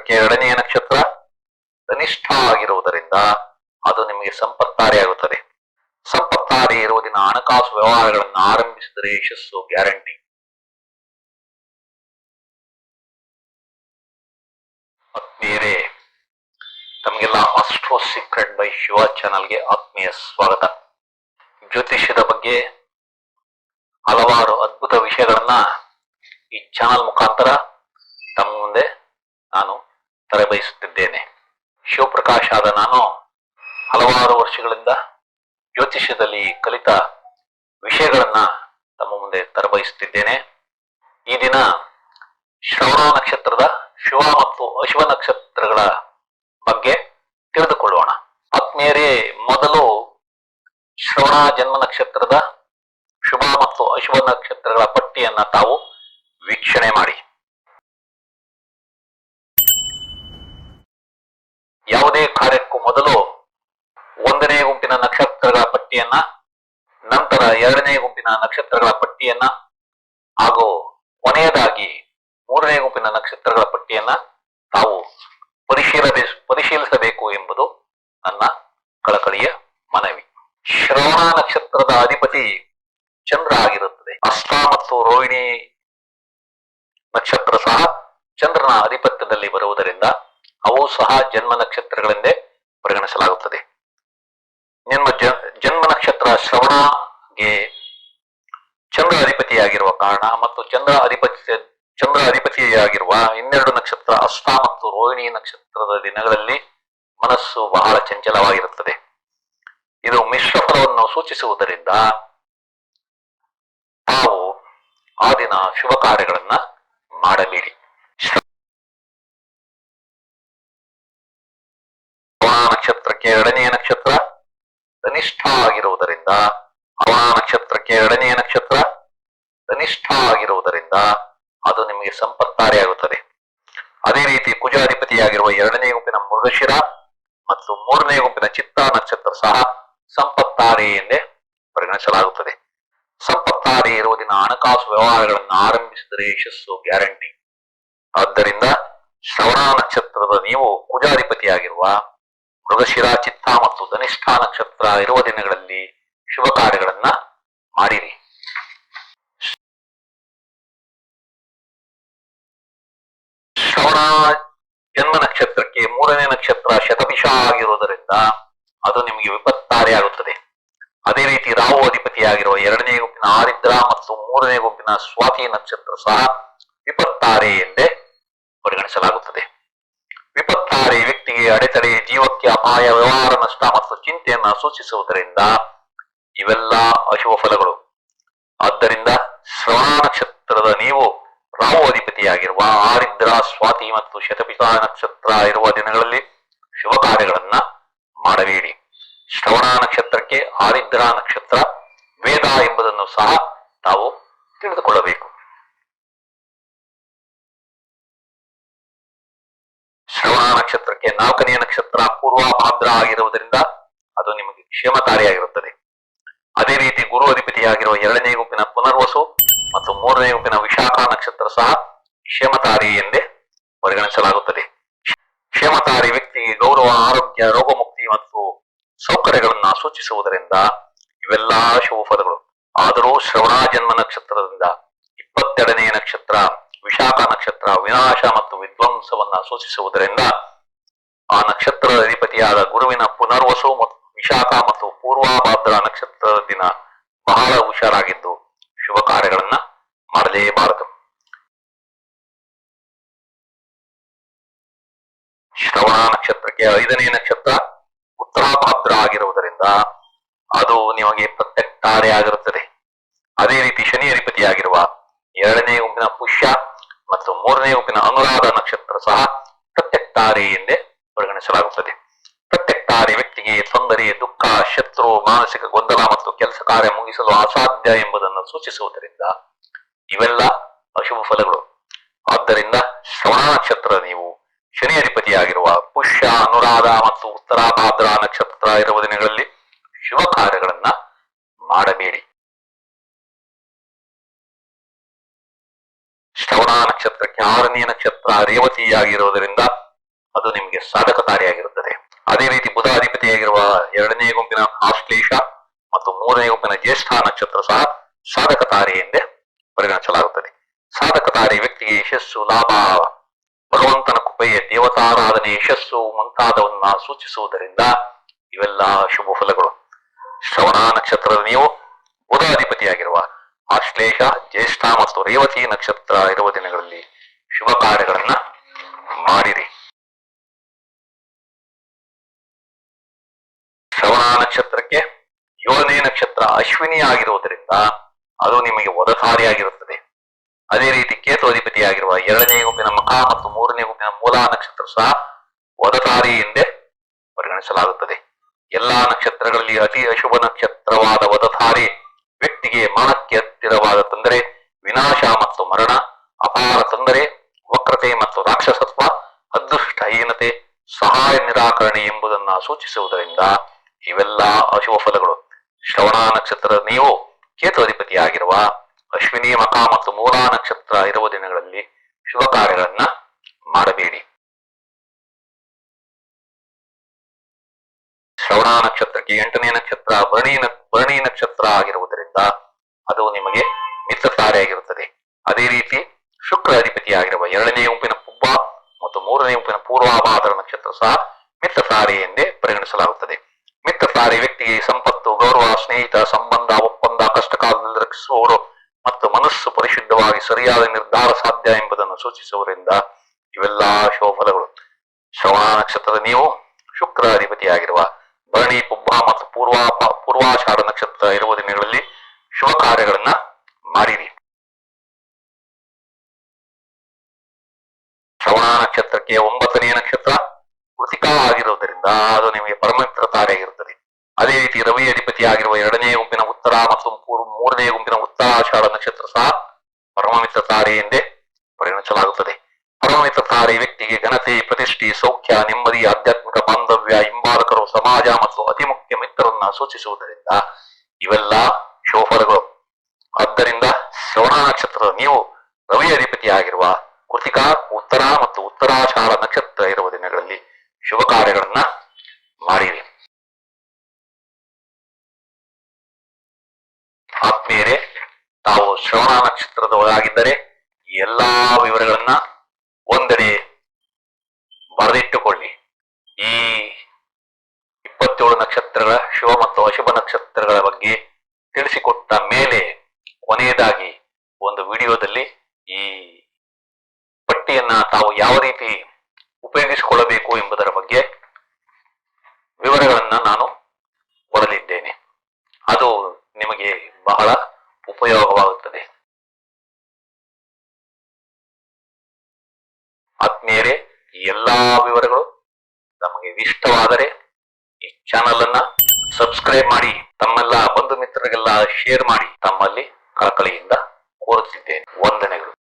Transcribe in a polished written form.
ನಕ್ಷತ್ರಕ್ಕೆ ಎರಡನೆಯ ನಕ್ಷತ್ರ ಧನಿಷ್ಠ ಆಗಿರುವುದರಿಂದ ಅದು ನಿಮಗೆ ಸಂಪತ್ತಾರೆಯಾಗುತ್ತದೆ. ಸಂಪತ್ತಾರೆ ಇರುವ ದಿನ ಹಣಕಾಸು ವ್ಯವಹಾರಗಳನ್ನು ಆರಂಭಿಸಿದರೆ ಯಶಸ್ಸು ಗ್ಯಾರಂಟಿ. ಆತ್ಮೀಯರೇ, ತಮಗೆಲ್ಲ ಆಸ್ಟ್ರೋ ಸೀಕ್ರೆಟ್ ಬೈ ಶಿವ ಚಾನಲ್ಗೆ ಆತ್ಮೀಯ ಸ್ವಾಗತ. ಜ್ಯೋತಿಷ್ಯದ ಬಗ್ಗೆ ಹಲವಾರು ಅದ್ಭುತ ವಿಷಯಗಳನ್ನ ಈ ಚಾನಲ್ ಮುಖಾಂತರ ತಮ್ಮ ಮುಂದೆ ನಾನು ತರಬಯಸುತ್ತಿದ್ದೇನೆ. ಶಿವಪ್ರಕಾಶ್ ಆದ ನಾನು ಹಲವಾರು ವರ್ಷಗಳಿಂದ ಜ್ಯೋತಿಷ್ಯದಲ್ಲಿ ಕಲಿತ ವಿಷಯಗಳನ್ನ ತಮ್ಮ ಮುಂದೆ ತರಬಯಸುತ್ತಿದ್ದೇನೆ. ಈ ದಿನ ಶ್ರವಣ ನಕ್ಷತ್ರದ ಶುಭ ಮತ್ತು ಅಶುಭ ನಕ್ಷತ್ರಗಳ ಬಗ್ಗೆ ತಿಳಿದುಕೊಳ್ಳೋಣ. ಆತ್ಮೀಯರೇ, ಮೊದಲು ಶ್ರವಣ ಜನ್ಮ ನಕ್ಷತ್ರದ ಶುಭ ಮತ್ತು ಅಶುಭ ನಕ್ಷತ್ರಗಳ ಪಟ್ಟಿಯನ್ನ ತಾವು ವೀಕ್ಷಣೆ ಮಾಡಿ. ಯಾವುದೇ ಕಾರ್ಯಕ್ಕೂ ಮೊದಲು ಒಂದನೇ ಗುಂಪಿನ ನಕ್ಷತ್ರಗಳ ಪಟ್ಟಿಯನ್ನ, ನಂತರ ಎರಡನೇ ಗುಂಪಿನ ನಕ್ಷತ್ರಗಳ ಪಟ್ಟಿಯನ್ನ ಹಾಗೂ ಕೊನೆಯದಾಗಿ ಮೂರನೇ ಗುಂಪಿನ ನಕ್ಷತ್ರಗಳ ಪಟ್ಟಿಯನ್ನ ತಾವು ಪರಿಶೀಲಿಸಬೇಕು ಎಂಬುದು ನನ್ನ ಕಳಕಳಿಯ ಮನವಿ. ಶ್ರವಣ ನಕ್ಷತ್ರದ ಅಧಿಪತಿ ಚಂದ್ರ ಆಗಿರುತ್ತದೆ. ಹಸ್ತ ಮತ್ತು ರೋಹಿಣಿ ನಕ್ಷತ್ರ ಸಹ ಚಂದ್ರನ ಆಧಿಪತ್ಯದಲ್ಲಿ ಬರುವುದರಿಂದ ಅವು ಸಹ ಜನ್ಮ ನಕ್ಷತ್ರಗಳೆಂದೇ ಪರಿಗಣಿಸಲಾಗುತ್ತದೆ. ನಿಮ್ಮ ಜನ್ಮ ನಕ್ಷತ್ರ ಶ್ರವಣಗೆ ಚಂದ್ರ ಅಧಿಪತಿಯಾಗಿರುವ ಕಾರಣ ಮತ್ತು ಚಂದ್ರ ಅಧಿಪತಿಯಾಗಿರುವ ಇನ್ನೆರಡು ನಕ್ಷತ್ರ ಹಸ್ತ ಮತ್ತು ರೋಹಿಣಿ ನಕ್ಷತ್ರದ ದಿನಗಳಲ್ಲಿ ಮನಸ್ಸು ಬಹಳ ಚಂಚಲವಾಗಿರುತ್ತದೆ. ಇದು ಮಿಶ್ರ ಫಲವನ್ನು ಸೂಚಿಸುವುದರಿಂದ ತಾವು ಆ ದಿನ ಶುಭ ಕಾರ್ಯಗಳನ್ನ ಮಾಡಬೇಡಿ. ಶ್ರವಣ ನಕ್ಷತ್ರಕ್ಕೆ ಎರಡನೆಯ ನಕ್ಷತ್ರ ಧನಿಷ್ಠ ಆಗಿರುವುದರಿಂದ ಅದು ನಿಮಗೆ ಸಂಪತ್ತಾರೆಯಾಗುತ್ತದೆ. ಅದೇ ರೀತಿ ಕುಜಾಧಿಪತಿಯಾಗಿರುವ ಎರಡನೇ ಗುಂಪಿನ ಮೃಗಶಿರ ಮತ್ತು ಮೂರನೇ ಗುಂಪಿನ ಚಿತ್ತ ನಕ್ಷತ್ರ ಸಹ ಸಂಪತ್ತಾರೆ ಎಂದೇ ಪರಿಗಣಿಸಲಾಗುತ್ತದೆ. ಸಂಪತ್ತಾರೆ ಇರುವ ದಿನ ಹಣಕಾಸು ವ್ಯವಹಾರಗಳನ್ನು ಆರಂಭಿಸಿದರೆ ಯಶಸ್ಸು ಗ್ಯಾರಂಟಿ. ಆದ್ದರಿಂದ ಶ್ರವಣ ನಕ್ಷತ್ರದ ನೀವು ಕುಜಾಧಿಪತಿಯಾಗಿರುವ ಮೃಗಶಿರ, ಚಿತ್ತ ಮತ್ತು ಧನಿಷ್ಠ ನಕ್ಷತ್ರ ಇರುವ ದಿನಗಳಲ್ಲಿ ಶುಭ ಕಾರ್ಯಗಳನ್ನ ಮಾಡಿರಿ. ಶ್ರವಣ ಜನ್ಮ ನಕ್ಷತ್ರಕ್ಕೆ ಮೂರನೇ ನಕ್ಷತ್ರ ಶತಭಿಷ ಆಗಿರುವುದರಿಂದ ಅದು ನಿಮಗೆ ವಿಪತ್ತಾರೆಯಾಗುತ್ತದೆ. ಅದೇ ರೀತಿ ರಾಹು ಅಧಿಪತಿಯಾಗಿರುವ ಎರಡನೇ ಗುಂಪಿನ ಆರಿದ್ರ ಮತ್ತು ಮೂರನೇ ಗುಂಪಿನ ಸ್ವಾತಿ ನಕ್ಷತ್ರ ಸಹ ವಿಪತ್ತಾರೆ ಎಂದೇ ಪರಿಗಣಿಸಲಾಗುತ್ತದೆ. ವಿಪತ್ತಾರೆ ವ್ಯಕ್ತಿಗೆ ಅಡೆತಡೆ, ಜೀವಕ್ಕೆ ಅಪಾಯ, ವ್ಯವಹಾರ ನಷ್ಟ ಮತ್ತು ಚಿಂತೆಯನ್ನ ಸೂಚಿಸುವುದರಿಂದ ಇವೆಲ್ಲ ಅಶುಭ ಫಲಗಳು. ಆದ್ದರಿಂದ ಶ್ರವಣ ನಕ್ಷತ್ರದ ನೀವು ರಾಹು ಅಧಿಪತಿಯಾಗಿರುವ ಆರಿದ್ರ, ಸ್ವಾತಿ ಮತ್ತು ಶತಭಿಷ ನಕ್ಷತ್ರ ಇರುವ ದಿನಗಳಲ್ಲಿ ಶುಭ ಕಾರ್ಯಗಳನ್ನ ಮಾಡಬೇಡಿ. ಶ್ರವಣ ನಕ್ಷತ್ರಕ್ಕೆ ಆರಿದ್ರ ನಕ್ಷತ್ರ ವೇದ ಎಂಬುದನ್ನು ಸಹ ತಾವು ತಿಳಿದುಕೊಳ್ಳಬೇಕು. ಶ್ರವಣ ನಕ್ಷತ್ರಕ್ಕೆ ನಾಲ್ಕನೆಯ ನಕ್ಷತ್ರ ಪೂರ್ವಭಾದ್ರ ಆಗಿರುವುದರಿಂದ ಅದು ನಿಮಗೆ ಕ್ಷೇಮಕಾರಿಯಾಗಿರುತ್ತದೆ. ಅದೇ ರೀತಿ ಗುರು ಅಧಿಪತಿಯಾಗಿರುವ ಎರಡನೇ ಗುಂಪಿನ ಪುನರ್ವಸು ಮತ್ತು ಮೂರನೇ ಗುಂಪಿನ ವಿಶಾಖ ನಕ್ಷತ್ರ ಸಹ ಕ್ಷೇಮಕಾರಿ ಎಂದೇ ಪರಿಗಣಿಸಲಾಗುತ್ತದೆ. ಕ್ಷೇಮಕಾರಿ ವ್ಯಕ್ತಿಗೆ ಗೌರವ, ಆರೋಗ್ಯ, ರೋಗಮುಕ್ತಿ ಮತ್ತು ಸೌಕರ್ಯಗಳನ್ನ ಸೂಚಿಸುವುದರಿಂದ ಇವೆಲ್ಲಾ ಶುಭ ಫಲಗಳು. ಆದರೂ ಶ್ರವಣ ಜನ್ಮ ನಕ್ಷತ್ರದಿಂದ 22ನೇ ನಕ್ಷತ್ರ ವಿಶಾಖ ನಕ್ಷತ್ರ ವಿನಾಶ ಮತ್ತು ವಿಧ್ವಂಸವನ್ನ ಸೂಚಿಸುವುದರಿಂದ ಆ ನಕ್ಷತ್ರದ ಅಧಿಪತಿಯಾದ ಗುರುವಿನ ಪುನರ್ವಸು ಮತ್ತು ವಿಶಾಖ ಮತ್ತು ಪೂರ್ವಭಾದ್ರ ನಕ್ಷತ್ರದ ದಿನ ಬಹಳ ಹುಷಾರಾಗಿದ್ದು ಶುಭ ಕಾರ್ಯಗಳನ್ನ ಮಾಡಲೇಬಾರದು. ಶ್ರವಣ ನಕ್ಷತ್ರಕ್ಕೆ 5ನೇ ನಕ್ಷತ್ರ ಉತ್ತರಾಭಾದ್ರ ಆಗಿರುವುದರಿಂದ ಅದು ನಿಮಗೆ ಪ್ರತ್ಯಕ್ಷಾರೆ ಆಗಿರುತ್ತದೆ. ಅದೇ ರೀತಿ ಶನಿ ಅಧಿಪತಿಯಾಗಿರುವ ಎರಡನೇ ಗುಂಪಿನ ಪುಷ್ಯ ಮತ್ತು ಮೂರನೇ ಗುಂಪಿನ ಅನುರಾಧ ನಕ್ಷತ್ರ ಸಹ ಪ್ರತ್ಯಕ್ಷಾರೆ ಎಂದೇ ಪರಿಗಣಿಸಲಾಗುತ್ತದೆ. ಪ್ರತ್ಯಕ್ಷಾರೆ ವ್ಯಕ್ತಿಗೆ ತೊಂದರೆ, ದುಃಖ, ಶತ್ರು, ಮಾನಸಿಕ ಗೊಂದಲ ಮತ್ತು ಕೆಲಸ ಕಾರ್ಯ ಮುಗಿಸಲು ಅಸಾಧ್ಯ ಎಂಬುದನ್ನು ಸೂಚಿಸುವುದರಿಂದ ಇವೆಲ್ಲ ಅಶುಭ ಫಲಗಳು. ಆದ್ದರಿಂದ ಶ್ರವಣ ನಕ್ಷತ್ರ ನೀವು ಶನಿ ಅಧಿಪತಿಯಾಗಿರುವ ಪುಷ್ಯ, ಅನುರಾಧ ಮತ್ತು ಉತ್ತರಾಭಾದ್ರ ನಕ್ಷತ್ರ ಇರುವ ದಿನಗಳಲ್ಲಿ ಶುಭ ಕಾರ್ಯಗಳನ್ನ ಮಾಡಬೇಡಿ. ಶ್ರವಣ ನಕ್ಷತ್ರಕ್ಕೆ 6ನೇ ನಕ್ಷತ್ರ ರೇವತಿಯಾಗಿರುವುದರಿಂದ ಅದು ನಿಮಗೆ ಸಾಧಕಕಾರಿಯಾಗಿರುತ್ತದೆ. ಅದೇ ರೀತಿ ಬುಧ ಅಧಿಪತಿಯಾಗಿರುವ 2ನೇ ಗುಂಪಿನ ಆಶ್ಲೇಷ ಮತ್ತು 3ನೇ ಗುಂಪಿನ ಜ್ಯೇಷ್ಠ ನಕ್ಷತ್ರ ಸಹ ಸಾಧಕ ತಾರೆ ಎಂದೇ ಪರಿಗಣಿಸಲಾಗುತ್ತದೆ. ಸಾಧಕ ತಾರೆ ವ್ಯಕ್ತಿಗೆ ಯಶಸ್ಸು, ಲಾಭ, ಭಗವಂತನ ಕೃಪೆಯ ದೇವತಾರಾಧನೆ, ಯಶಸ್ಸು ಮುಂತಾದವನ್ನ ಸೂಚಿಸುವುದರಿಂದ ಇವೆಲ್ಲ ಶುಭ ಫಲಗಳು. ಶ್ರವಣ ನಕ್ಷತ್ರದ ನೀವು ಬುಧ ಅಧಿಪತಿಯಾಗಿರುವ ಆಶ್ಲೇಷ, ಜ್ಯೇಷ್ಠ ಮತ್ತು ರೇವತಿ ನಕ್ಷತ್ರ ಇರುವ ದಿನಗಳಲ್ಲಿ ಶುಭ ಕಾರ್ಯಗಳನ್ನ ಮಾಡಿರಿ. ಶ್ರವಣ ನಕ್ಷತ್ರಕ್ಕೆ 7ನೇ ನಕ್ಷತ್ರ ಅಶ್ವಿನಿ ಆಗಿರುವುದರಿಂದ ಅದು ನಿಮಗೆ ವದಕಾರಿಯಾಗಿರುತ್ತದೆ. ಅದೇ ರೀತಿ ಕೇತು ಅಧಿಪತಿಯಾಗಿರುವ 2ನೇ ಗುಂಪಿನ ಮಖ ಮತ್ತು 3ನೇ ಗುಂಪಿನ ಮೂಲ ನಕ್ಷತ್ರ ಸಹ ವದಕಾರಿ ಎಂದೇ ಪರಿಗಣಿಸಲಾಗುತ್ತದೆ. ಎಲ್ಲಾ ನಕ್ಷತ್ರಗಳಲ್ಲಿ ಅತಿ ಅಶುಭ ನಕ್ಷತ್ರವಾದ ವದಧಾರಿ ವ್ಯಕ್ತಿಗೆ ಮರಣಕ್ಕೆ ಹತ್ತಿರವಾದ ತೊಂದರೆ, ವಿನಾಶ ಮತ್ತು ಮರಣ, ಅಪಾರ ತೊಂದರೆ, ವಕ್ರತೆ ಮತ್ತು ರಾಕ್ಷಸತ್ವ, ಅದೃಷ್ಟಹೀನತೆ, ಸಹಾಯ ನಿರಾಕರಣೆ ಎಂಬುದನ್ನ ಸೂಚಿಸುವುದರಿಂದ ಇವೆಲ್ಲ ಅಶುಭ ಫಲಗಳು. ಶ್ರವಣ ನಕ್ಷತ್ರದ ನೀವು ಕೇತು ಅಧಿಪತಿಯಾಗಿರುವ ಅಶ್ವಿನಿ, ಮಖ ಮತ್ತು ಮೂಲ ನಕ್ಷತ್ರ ಇರುವ ದಿನಗಳಲ್ಲಿ ಶುಭ ಕಾರ್ಯಗಳನ್ನ ಮಾಡಬೇಡಿ. ಶ್ರವಣ ನಕ್ಷತ್ರಕ್ಕೆ 8ನೇ ನಕ್ಷತ್ರ ಭರಣಿ ನಕ್ಷತ್ರ ಆಗಿರುವುದರಿಂದ ಅದು ನಿಮಗೆ ಮಿತ್ರ ತಾರೆಯಾಗಿರುತ್ತದೆ. ಅದೇ ರೀತಿ ಶುಕ್ರ ಅಧಿಪತಿಯಾಗಿರುವ 2ನೇ ಗುಂಪಿನ ಪುಬ್ಬ ಮತ್ತು 3ನೇ ಗುಂಪಿನ ಪೂರ್ವಾಭಾದ್ರ ನಕ್ಷತ್ರ ಸಹ ಮಿತ್ರ ತಾರೆ ಎಂದೇ ಪರಿಗಣಿಸಲಾಗುತ್ತದೆ. ಮಿತ್ರ ತಾರೆ ವ್ಯಕ್ತಿಗೆ ಸಂಪತ್ತು, ಗೌರವ, ಸ್ನೇಹಿತ, ಸಂಬಂಧ, ಒಪ್ಪಂದ, ಕಷ್ಟಕಾಲದಲ್ಲಿ ರಕ್ಷಿಸುವವರು ಮತ್ತು ಮನಸ್ಸು ಪರಿಶುದ್ಧವಾಗಿ ಸರಿಯಾದ ನಿರ್ಧಾರ ಸಾಧ್ಯ ಎಂಬುದನ್ನು ಸೂಚಿಸುವುದರಿಂದ ಇವೆಲ್ಲ ಶುಭ ಫಲಗಳು. ಶ್ರವಣ ನಕ್ಷತ್ರದ ನೀವು ಶುಕ್ರ ಅಧಿಪತಿಯಾಗಿರುವ ಭರಣಿ, ಪುಬ್ಬ ಮತ್ತು ಪೂರ್ವಾಷಾಢ ನಕ್ಷತ್ರ ಇರುವ ದಿನಗಳಲ್ಲಿ ಶುಭ ಕಾರ್ಯಗಳನ್ನ ಮಾಡಿರಿ. ಶ್ರವಣ ನಕ್ಷತ್ರಕ್ಕೆ 9ನೇ ನಕ್ಷತ್ರ ಕೃತಿಕಾ ಆಗಿರುವುದರಿಂದ ಅದು ನಿಮಗೆ ಪರಮಿತ್ರ ತಾರೆಯಾಗಿರುತ್ತದೆ. ಅದೇ ರೀತಿ ರವಿ ಅಧಿಪತಿಯಾಗಿರುವ 2ನೇ ಗುಂಪಿನ ಉತ್ತರ ಮತ್ತು 3ನೇ ಗುಂಪಿನ ಉತ್ತರಾಷಾಢ ನಕ್ಷತ್ರ ಸಹ ಪರಮಮಿತ್ರ ತಾರೆ ಎಂದೇ ಪರಿಗಣಿಸಲಾಗುತ್ತದೆ. ಪರಮಮಿತ್ರ ತಾರೆ ವ್ಯಕ್ತಿಗೆ ಘನತೆ, ಪ್ರತಿಷ್ಠೆ, ಸೌಖ್ಯ, ನೆಮ್ಮದಿ, ಆಧ್ಯಾತ್ಮಿಕ ಬಾಂಧವ್ಯ, ಹಿಂಬಾಲಕರು, ಸಮಾಜ ಮತ್ತು ಅತಿ ಮುಖ್ಯ ಮಿತ್ರರನ್ನ ಸೂಚಿಸುವುದರಿಂದ ಇವೆಲ್ಲ ಶುಭಫಲಗಳು. ಆದ್ದರಿಂದ ಶ್ರವಣ ನಕ್ಷತ್ರದ ನೀವು ರವಿ ಅಧಿಪತಿಯಾಗಿರುವ ಕೃತಿಕಾ, ಉತ್ತರ ಮತ್ತು ಉತ್ತರಾಷಾಢ ನಕ್ಷತ್ರ ಇರುವ ದಿನಗಳಲ್ಲಿ ಶುಭ ಕಾರ್ಯಗಳನ್ನ ಮಾಡಿರಿ. ಆತ್ಮೀಯರೇ, ತಾವು ಶ್ರವಣ ನಕ್ಷತ್ರದವರಾಗಿದ್ದರೆ ಈ ಎಲ್ಲಾ ವಿವರಗಳನ್ನ ಒಂದೆಡೆ ಬರೆದಿಟ್ಟುಕೊಳ್ಳಿ. ಈ 27 ನಕ್ಷತ್ರಗಳ ಶುಭ ಮತ್ತು ಅಶುಭ ನಕ್ಷತ್ರಗಳ ಬಗ್ಗೆ ತಿಳಿಸಿಕೊಟ್ಟ ಮೇಲೆ ಕೊನೆಯದಾಗಿ ಒಂದು ವಿಡಿಯೋದಲ್ಲಿ ಈ ಪಟ್ಟಿಯನ್ನ ತಾವು ಯಾವ ರೀತಿ ಉಪಯೋಗಿಸಿಕೊಳ್ಳಬೇಕು ಎಂಬುದರ ಬಗ್ಗೆ ವಿವರಗಳನ್ನ ನಾನು ಕೊಡಲಿದ್ದೇನೆ. ಅದು ನಿಮಗೆ ಬಹಳ ಉಪಯೋಗವಾಗುತ್ತದೆ. ಆತ್ಮೀಯರೇ, ಈ ಎಲ್ಲಾ ವಿವರಗಳು ನಮಗೆ ಇಷ್ಟವಾದರೆ ಈ ಚಾನಲ್ ಅನ್ನ ಸಬ್ಸ್ಕ್ರೈಬ್ ಮಾಡಿ, ತಮ್ಮೆಲ್ಲ ಬಂಧು ಮಿತ್ರರಿಗೆಲ್ಲ ಶೇರ್ ಮಾಡಿ ತಮ್ಮಲ್ಲಿ ಕಳಕಳಿಯಿಂದ ಕೋರುತ್ತಿದ್ದೇನೆ. ವಂದನೆಗಳು.